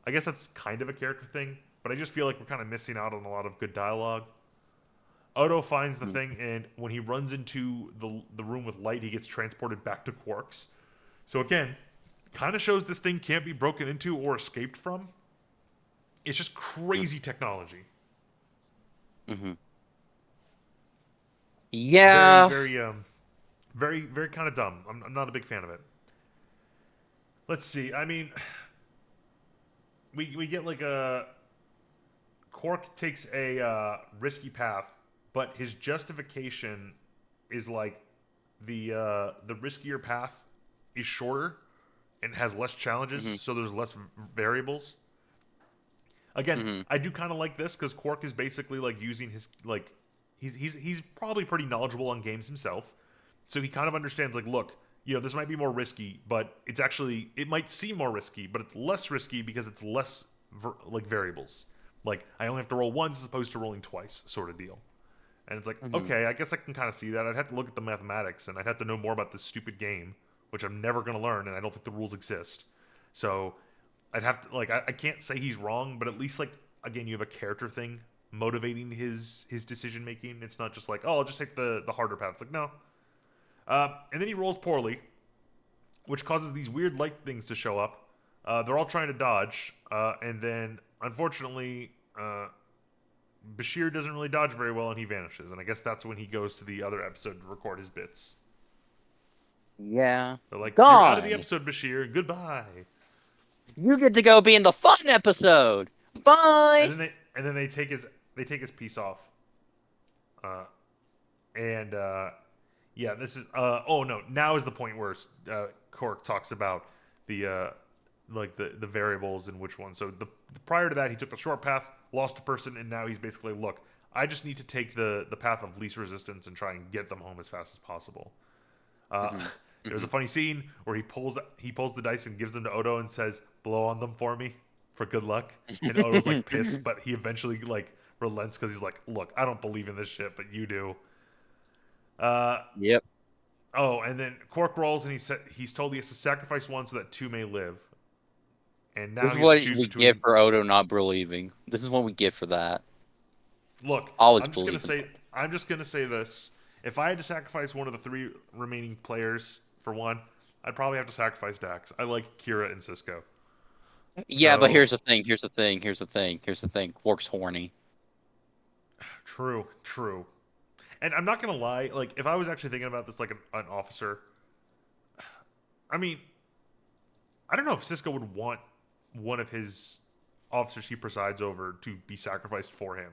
I guess that's kind of a character thing, but I just feel like we're kind of missing out on a lot of good dialogue. Odo finds the Mhm. thing, and when he runs into the room with light, he gets transported back to Quark's. So again, kind of shows this thing can't be broken into or escaped from. It's just crazy technology. Mhm. Very, Yeah. very, very, very kind of dumb. I'm not a big fan of it. let's see. I mean, we get like a Quark takes a risky path, but his justification is like the riskier path is shorter and has less challenges, Hmm. so there's less variables. Again, Hmm. I do kind of like this because Quark is basically like using his like he's probably pretty knowledgeable on games himself, so he kind of understands like, look, this might be more risky, but it might seem more risky, but it's less risky because it's less like variables. Like I only have to roll once as opposed to rolling twice, sort of deal. And it's like, Hmm. okay, I guess I can kind of see that. I'd have to look at the mathematics and I'd have to know more about this stupid game, which I'm never going to learn, and I don't think the rules exist. So I'd have to like I can't say he's wrong, but at least like again you have a character thing motivating his decision making. It's not just like, oh, I'll just take the harder path. It's like no. And then he rolls poorly, which causes these weird light things to show up. They're all trying to dodge, and then unfortunately, Bashir doesn't really dodge very well, and he vanishes. And I guess that's when he goes to the other episode to record his bits. Yeah. They're like, "You're out of the Gone. episode, Bashir. Goodbye." You get to go be in the fun episode. And Bye. then they take his piece off. Uh, and yeah, this is oh no, now is the point where Cork talks about the like the variables and which one. So the prior to that, he took the short path, lost a person, and now he's basically, look, I just need to take the path of least resistance and try and get them home as fast as possible. Uh, Hmm. there's a Hmm. funny scene where he pulls the dice and gives them to Odo and says, "Blow on them for me for good luck." And Odo's like pissed, but he eventually like relents because he's like, "Look, I don't believe in this shit, but you do." Uh, Yep. oh, and then Quark rolls and he's told he has to sacrifice one so that two may live, and This now is he has to what choose we get between. for Odo not believing. This is what we get for that. Look, Always I'm just gonna believing. say I'm just gonna say this: if I had to sacrifice one of the three remaining players for one, I'd probably have to sacrifice Dax. I like Kira and Cisco. Yeah, but So here's the thing. Here's the thing. Here's the thing. Here's the thing. Quark's horny. true, true. And I'm not gonna lie, like if I was actually thinking about this like an officer, I mean, I don't know if Cisco would want one of his officers he presides over to be sacrificed for him.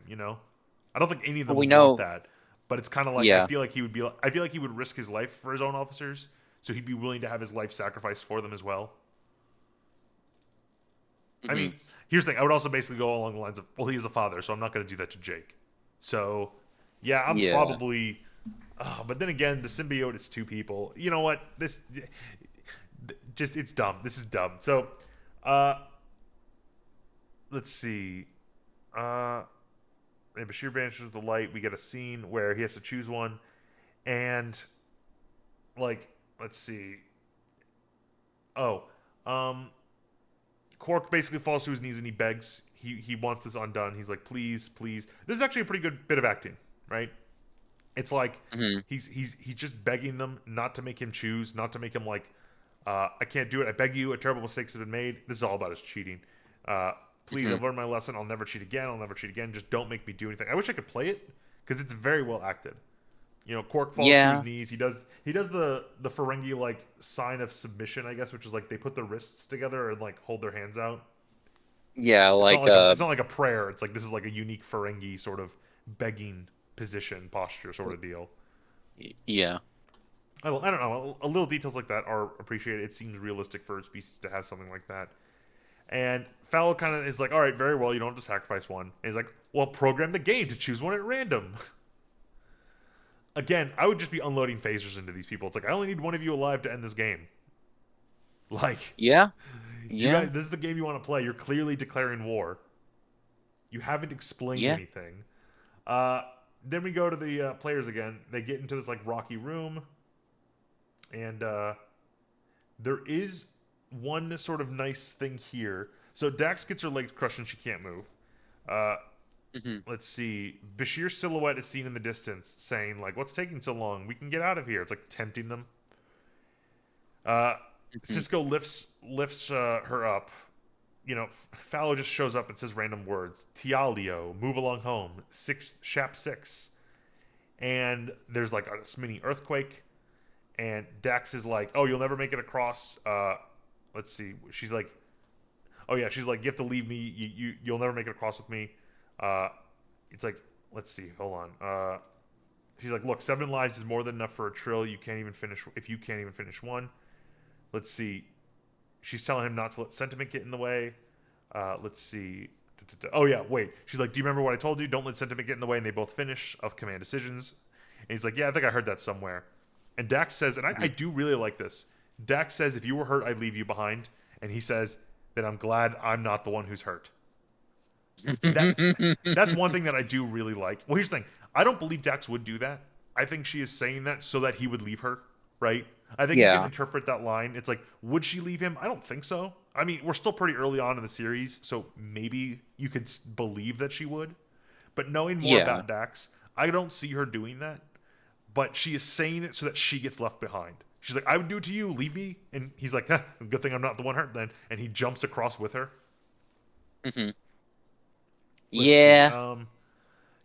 I don't think any of But them we would want know. that. But it's kind of like Yeah. I feel like he would risk his life for his own officers, so he'd be willing to have his life sacrificed for them as well. I Hmm. mean, here's the thing: I would also basically go along the lines of, well, he is a father, so I'm not going to do that to Jake. So, yeah, I'm Yeah. probably. But then again, the symbiote is two people. You know what? This just it's dumb. This is dumb. So, uh, let's see. Uh, and Bashir vanishes with the light. We get a scene where he has to choose one, and like, let's see. Oh, um, Quark basically falls to his knees and he begs. He wants this undone. He's like, please, please. This is actually a pretty good bit of acting, right? It's like Hmm. he's just begging them not to make him choose, not to make him like, I can't do it. I beg you. A terrible mistakes have been made. This is all about his cheating. Uh, please, Hmm. I've learned my lesson. I'll never cheat again. I'll never cheat again. Just don't make me do anything. I wish I could play it because it's very well acted. Quark falls to his Yeah. knees. He does the Ferengi like sign of submission, I guess, which is like they put their wrists together and like hold their hands out. Yeah. It's not Like. like it's not like a prayer. It's like this is like a unique Ferengi sort of begging position, posture sort of deal. Yeah. I don't know. A little details like that are appreciated. It seems realistic for a species to have something like that. And Fallow kind of is like, all right, very well, you don't have to sacrifice one. And he's like, well, program the game to choose one at random. Again, I would just be unloading phasers into these people. It's like I only need one of you alive to end this game. Like, Yeah. you Yeah. guys, this is the game you want to play. You're clearly declaring war. You haven't explained Yeah. anything. Uh, then we go to the players again. They get into this like rocky room, and there is one sort of nice thing here. So Dax gets her legs crushed and she can't move. Uh, Hmm. let's see. Bashir's silhouette is seen in the distance, saying like, "What's taking so long? We can get out of here." It's like tempting them. Uh, Hmm. Cisco lifts her up. Fallow just shows up and says random words. Tialio, move along home. Shap 6. And there's like a mini earthquake. And Dax is like, oh, you'll never make it across. let's see. She's like, oh yeah, she's like, you have to leave me. You'll never make it across with me. Uh, it's like, let's see. Hold on. She's like, look, 7 lives is more than enough for a trill. You can't even finish if you can't even finish one. Let's see. She's telling him not to let sentiment get in the way. Let's see. Oh yeah, wait. She's like, do you remember what I told you? Don't let sentiment get in the way. And they both finish of command decisions. And he's like, yeah, I think I heard that somewhere. And Dax says, and I do really like this. Dax says, if you were hurt, I'd leave you behind. And he says, then I'm glad I'm not the one who's hurt. That's that's one thing that I do really like. Well, here's the thing. I don't believe Dax would do that. I think she is saying that so that he would leave her, right? I think you can Yeah. interpret that line. It's like, would she leave him? I don't think so. I mean, we're still pretty early on in the series, so maybe you could believe that she would. But knowing more Yeah. about Dax, I don't see her doing that. But she is saying it so that she gets left behind. She's like, I would do it to you, leave me. And he's like, huh, good thing I'm not the one hurt then. And he jumps across with her. Hmm. Let's see. Yeah.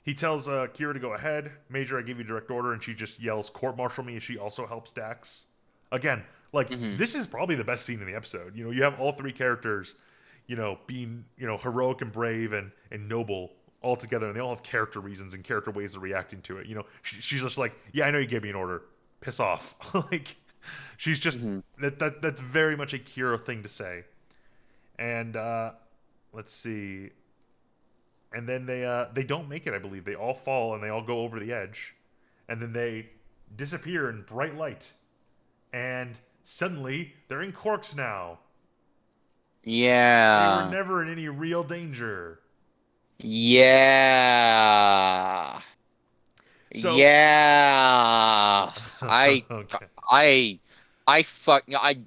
He tells Kira to go ahead. Major, I give you direct order, and she just yells, "Court martial me," and she also helps Dax. Again, like Hmm. this is probably the best scene in the episode. You know, you have all three characters, being heroic and brave and noble all together, and they all have character reasons and character ways of reacting to it. She's just like, "Yeah, I know you gave me an order. Piss off." Like, she's just Hmm. that's very much a Kira thing to say. And let's see. And then they don't make it. I believe they all fall and they all go over the edge, and then they disappear in bright light, and suddenly they're in Corks now. They were Yeah. never in any real danger. Yeah. So Yeah. I okay, I I fuck I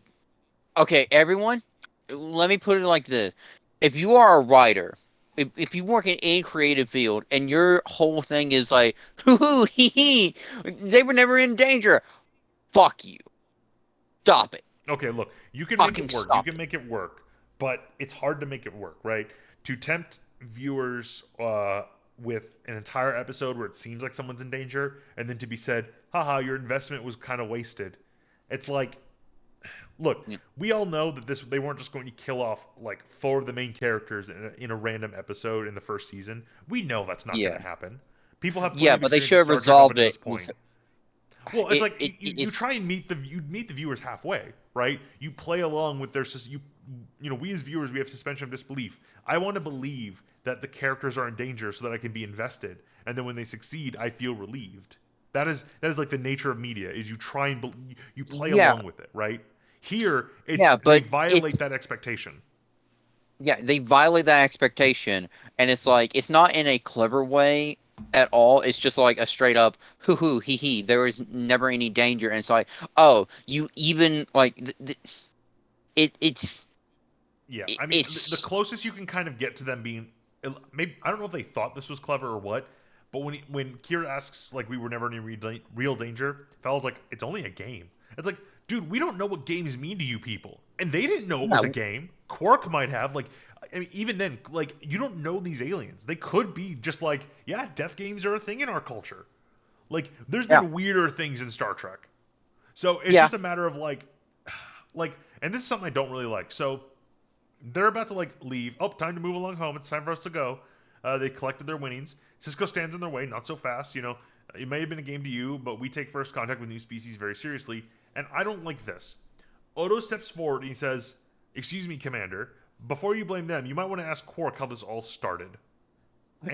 okay, everyone, let me put it like this. If you are a writer, if you work in any creative field and your whole thing is like, hoo hoo hee hee, they were never in danger. Fuck you. Stop it. okay. Look, you can make it Fucking work. You stop can it. make it work, but it's hard to make it work, right? To tempt viewers with an entire episode where it seems like someone's in danger, and then to be said, "Haha, your investment was kind of wasted." It's like, look, Yeah. we all know that they weren't just going to kill off like 4 of the main characters in a random episode in the first season. We know that's not going Yeah. to happen. People have plenty Yeah, of but they experience should with have Star Trek up resolved until it this with point. Well, it's like you it's try and meet the viewers halfway, right? You play along with their we as viewers, we have suspension of disbelief. I want to believe that the characters are in danger so that I can be invested, and then when they succeed, I feel relieved. That is like the nature of media, is you try and you play yeah, along with it, right? Here, it's yeah, they but violate it's that expectation. yeah, they violate that expectation, and it's like it's not in a clever way at all. It's just like a straight up hoo hoo hee hee. There was never any danger, and it's like, oh, you even like it's Yeah, it, I mean, the it's closest you can kind of get to them being, maybe I don't know if they thought this was clever or what, but when Kira asks like we were never in any real danger, Fallon's like it's only a game. It's like, dude, we don't know what games mean to you people, and they didn't know it yeah, was a game. Quark might have like, I mean, even then, like you don't know these aliens. They could be just like, yeah, death games are a thing in our culture. Like, there's yeah, been weirder things in Star Trek, so it's yeah, just a matter of like, and this is something I don't really like. So they're about to like leave. Oh, time to move along home. It's time for us to go. They collected their winnings. Cisco stands in their way, not so fast. It may have been a game to you, but we take first contact with new species very seriously. And I don't like this. Odo steps forward and he says, "Excuse me, Commander. Before you blame them, you might want to ask Quark how this all started."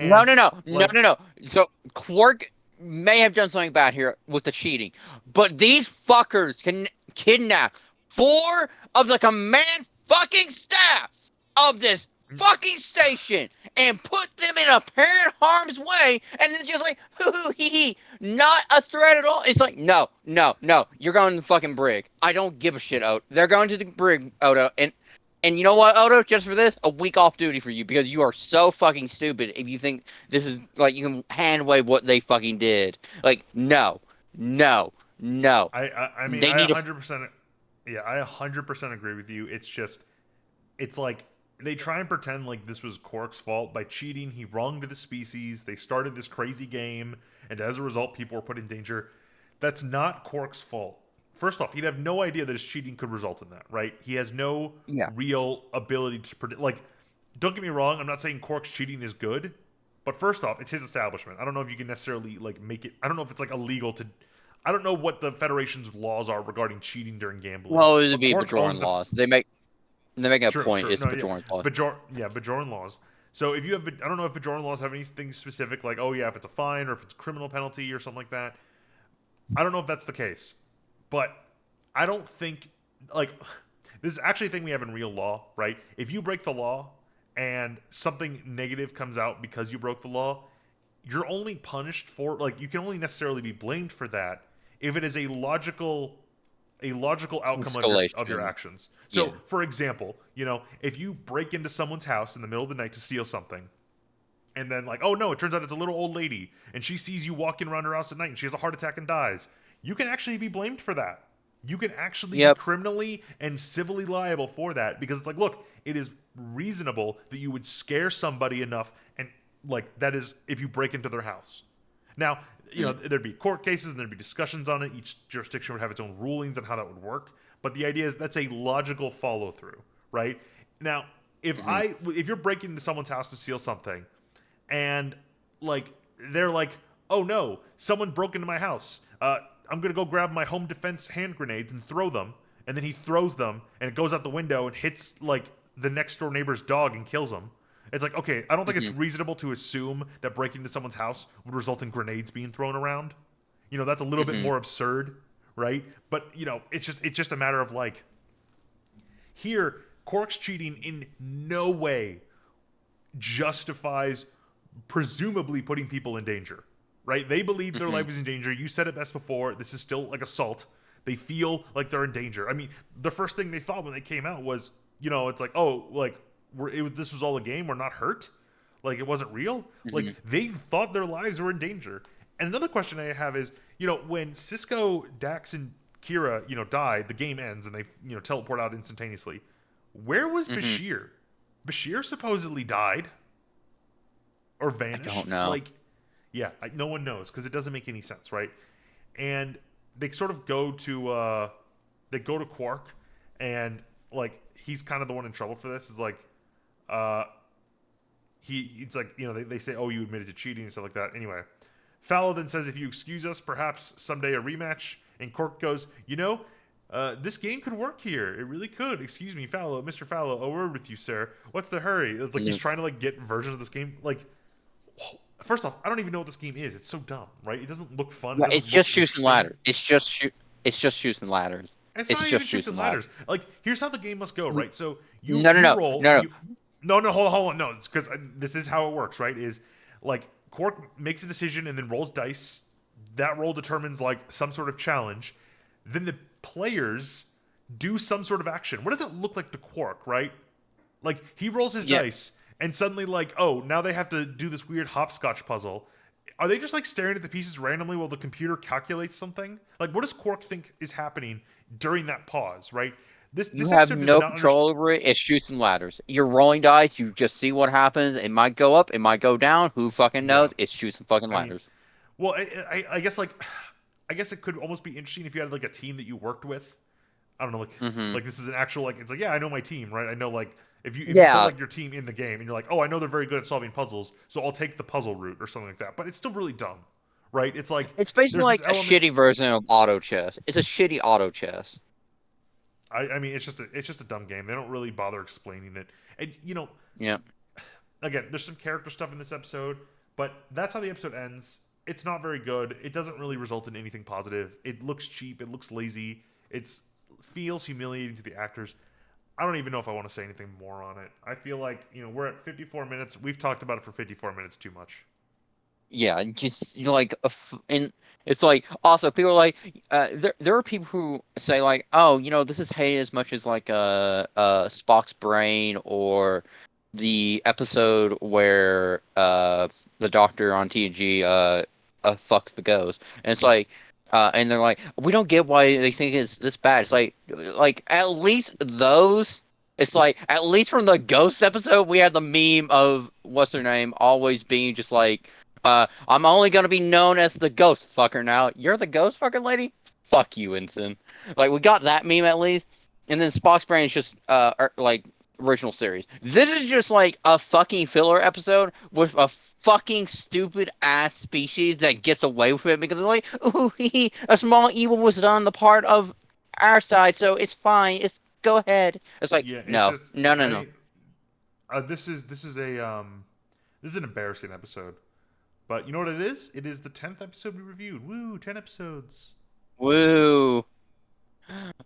no, And no, no, no, like, no, no. So Quark may have done something bad here with the cheating, but these fuckers can kidnap 4 of the command fucking staff of this fucking station and put them in apparent harm's way, and then just like hoo hoo hee hee, not a threat at all. It's like no, no, no. You're going to the fucking brig. I don't give a shit, Odo. They're going to the brig, Odo, and you know what, Odo? Just for this, a week off duty for you because you are so fucking stupid if you think this is like you can hand wave what they fucking did. Like, no, no, no. I mean, They I need to. 100%, yeah, I 100% agree with you. It's just, it's like they try and pretend like this was Quark's fault by cheating. He wronged the species. They started this crazy game, and as a result, people were put in danger. That's not Quark's fault. first off, he'd have no idea that his cheating could result in that, right? He has no Yeah. real ability to predict. Like, don't get me wrong, I'm not saying Quark's cheating is good, but first off, it's his establishment. I don't know if you can necessarily like make it. I don't know if it's like illegal to. I don't know what the Federation's laws are regarding cheating during gambling, Well, it would but be Quark owns Bajoran the. laws. They make a True, point. true. It's No, yeah, Bajoran laws. Bajoran laws. So if you have, I don't know if Bajoran laws have anything specific, like oh yeah, if it's a fine or if it's a criminal penalty or something like that. I don't know if that's the case, but I don't think like this is actually a thing we have in real law, right? If you break the law and something negative comes out because you broke the law, you're only punished for like you can only necessarily be blamed for that if it is a logical outcome of your Escalation. actions. Yeah. So, for example, if you break into someone's house in the middle of the night to steal something, and then like, oh no, it turns out it's a little old lady, and she sees you walking around her house at night, and she has a heart attack and dies. You can actually be blamed for that. You can actually be Yep. criminally and civilly liable for that because it's like, look, it is reasonable that you would scare somebody enough, and like that is if you break into their house. Now, there'd be court cases and there'd be discussions on it. Each jurisdiction would have its own rulings on how that would work. But the idea is that's a logical follow through, right? Now, if you're breaking into someone's house to steal something, and like they're like, oh no, someone broke into my house. I'm gonna go grab my home defense hand grenades and throw them. And then he throws them, and it goes out the window and hits like the next door neighbor's dog and kills him. It's like, okay, I don't think it's reasonable to assume that breaking into someone's house would result in grenades being thrown around. That's a little bit more absurd, right? But it's just a matter of like, here, Quark's cheating in no way justifies presumably putting people in danger, right? They believe their life is in danger. You said it best before. This is still like assault. They feel like they're in danger. I mean, the first thing they thought when they came out was, it's like, oh, like this was all a game. We're not hurt. Like it wasn't real. Like they thought their lives were in danger. And another question I have is, when Cisco, Dax, and Kira, die, the game ends and they, teleport out instantaneously. Where was Bashir? Bashir supposedly died or vanished. I don't know. Like, yeah, no one knows because it doesn't make any sense, right? And they sort of go to Quark, and like he's kind of the one in trouble for this. Is like, it's like they say, oh, you admitted to cheating and stuff like that. Anyway, Fallow then says, if you excuse us, perhaps someday a rematch. And Quark goes, this game could work here. It really could. Excuse me, Fallow, Mr. Fallow, a word with you, sir. What's the hurry? It's like he's trying to like get versions of this game. Like, first off, I don't even know what this game is. It's so dumb, right? It doesn't look fun. Yeah, it's just shoots and ladders. It's just shoots and ladders. It's not even shoots and ladders. Like, here's how the game must go, right? So you roll. No, hold on. No, it's because this is how it works, right? Is like Quark makes a decision and then rolls dice. That roll determines like some sort of challenge. Then the players do some sort of action. What does it look like to Quark, right? Like he rolls his dice and suddenly like, oh, now they have to do this weird hopscotch puzzle. Are they just like staring at the pieces randomly while the computer calculates something? Like what does Quark think is happening during that pause, right? You have no control over it. It's shoots and ladders. You're rolling dice. You just see what happens. It might go up. It might go down. Who fucking knows? Yeah. It's shoots and fucking ladders. Well, I guess I guess it could almost be interesting if you had like a team that you worked with. I don't know, like this is an actual like it's like I know my team, right? I know like if you put like your team in the game and you're like, oh, I know they're very good at solving puzzles, so I'll take the puzzle route or something like that. But it's still really dumb, right? It's like it's basically like a shitty version of auto chess. It's a shitty auto chess. I mean, it's just a dumb game. They don't really bother explaining it, and yeah. Again, there's some character stuff in this episode, but that's how the episode ends. It's not very good. It doesn't really result in anything positive. It looks cheap. It looks lazy. It feels humiliating to the actors. I don't even know if I want to say anything more on it. I feel like we're at 54 minutes. We've talked about it for 54 minutes too much. Yeah, just like, and it's like also people are like, there are people who say like, oh, this is hated as much as like Spock's brain or the episode where the Doctor on TNG fucks the ghost, and it's like, and they're like, we don't get why they think it's this bad. It's like at least those. It's like at least from the ghost episode, we had the meme of what's her name always being just like. I'm only gonna be known as the ghost fucker now. You're the ghost fucking lady? fuck you, Ensign. Like we got that meme at least, and then Spock's brain is just like original series. This is just like a fucking filler episode with a fucking stupid ass species that gets away with it because they're like, ooh, a small evil was done on the part of our side, so it's fine. It's go ahead. It's like Yeah, it's no, just no, no, no. I. This is an embarrassing episode. But you know what it is? It is the 10th episode we reviewed. Woo, 10 episodes. Woo.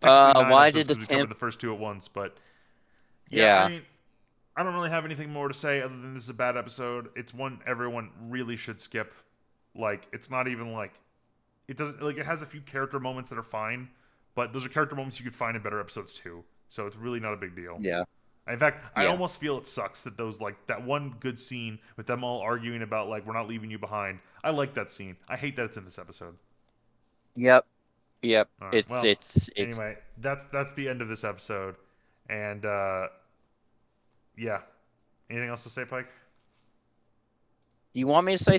Technically 9 Why episodes did the because we covered temp? the first two at once. But yeah, I Yeah, mean, I don't really have anything more to say other than this is a bad episode. It's one everyone really should skip. Like, it's not even like it doesn't like it has a few character moments that are fine, but those are character moments you could find in better episodes too. So it's really not a big deal. yeah, In fact, I yeah. almost feel it sucks that those like that one good scene with them all arguing about like we're not leaving you behind. I like that scene. I hate that it's in this episode. Yep, yep. All right. It's Well, it's it's. anyway, that's the end of this episode. And yeah. Anything else to say, Pike? You want me to say